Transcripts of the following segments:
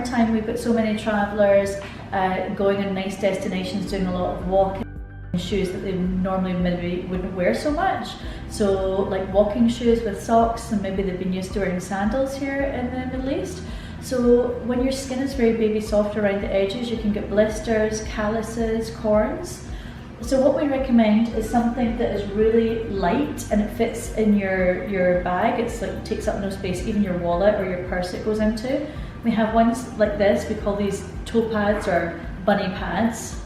summertime, we've got so many travellers going on nice destinations, doing a lot of walking, shoes that they normally maybe wouldn't wear so much. So like walking shoes with socks, and maybe they've been used to wearing sandals here in the Middle East. So when your skin is very baby soft around the edges, you can get blisters, calluses, corns. So what we recommend is something that is really light and it fits in your bag. It's like takes up no space, even your wallet or your purse it goes into. We have ones like this, we call these toe pads or bunny pads.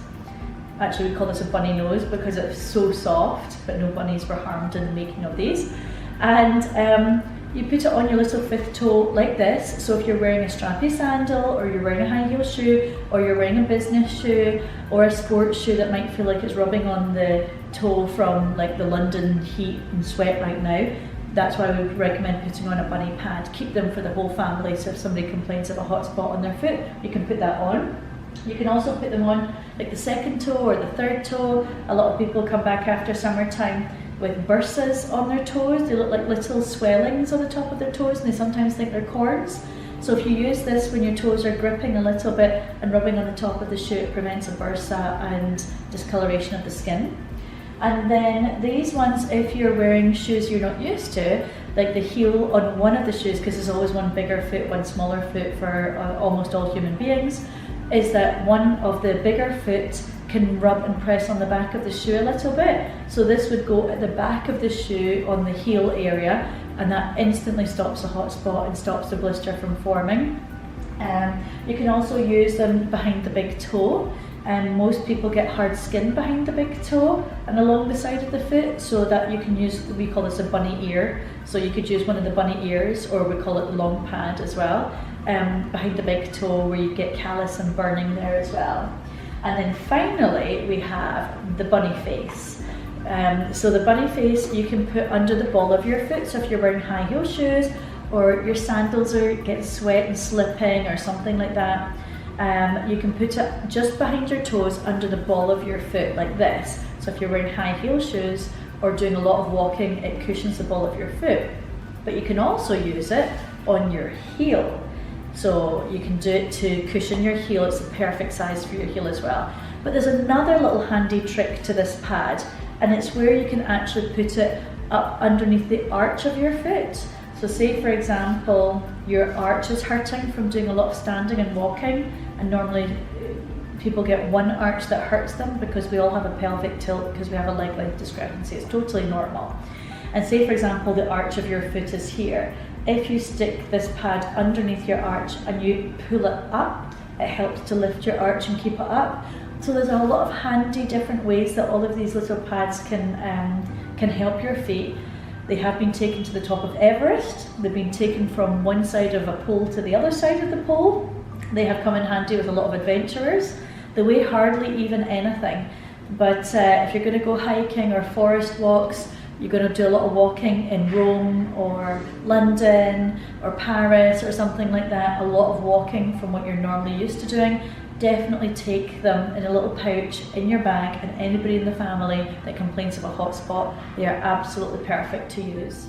Actually, we call this a bunny nose because it's so soft, but no bunnies were harmed in the making of these. And you put it on your little fifth toe like this. So if you're wearing a strappy sandal, or you're wearing a high heel shoe, or you're wearing a business shoe, or a sports shoe that might feel like it's rubbing on the toe from like the London heat and sweat right now, that's why we recommend putting on a bunny pad. Keep them for the whole family, so if somebody complains of a hot spot on their foot, you can put that on. You can also put them on like the second toe or the third toe. A lot of people come back after summertime with bursas on their toes. They look like little swellings on the top of their toes, and they sometimes think they're corns. So if you use this when your toes are gripping a little bit and rubbing on the top of the shoe, it prevents a bursa and discoloration of the skin. And then these ones, if you're wearing shoes you're not used to, like the heel on one of the shoes, because there's always one bigger foot, one smaller foot for almost all human beings, is that one of the bigger foot can rub and press on the back of the shoe a little bit. So this would go at the back of the shoe on the heel area, and that instantly stops a hot spot and stops the blister from forming. You can also use them behind the big toe. Most people get hard skin behind the big toe and along the side of the foot, so that you can use, we call this a bunny ear. So you could use one of the bunny ears, or we call it the long pad as well, behind the big toe, where you get callus and burning there as well. And then finally we have the bunny face. So the bunny face you can put under the ball of your foot. So if you're wearing high heel shoes, or your sandals are getting sweat and slipping or something like that, you can put it just behind your toes under the ball of your foot like this. So if you're wearing high heel shoes or doing a lot of walking, it cushions the ball of your foot. But you can also use it on your heel. So you can do it to cushion your heel. It's the perfect size for your heel as well. But there's another little handy trick to this pad, and it's where you can actually put it up underneath the arch of your foot. So say for example, your arch is hurting from doing a lot of standing and walking, and normally people get one arch that hurts them because we all have a pelvic tilt because we have a leg length discrepancy. It's totally normal. And say for example, the arch of your foot is here. If you stick this pad underneath your arch and you pull it up, it helps to lift your arch and keep it up. So there's a lot of handy different ways that all of these little pads can help your feet. They have been taken to the top of Everest. They've been taken from one side of a pole to the other side of the pole. They have come in handy with a lot of adventurers. They weigh hardly even anything. But if you're going to go hiking or forest walks, you're going to do a lot of walking in Rome or London or Paris or something like that, a lot of walking from what you're normally used to doing, definitely take them in a little pouch in your bag, and anybody in the family that complains of a hot spot, they are absolutely perfect to use.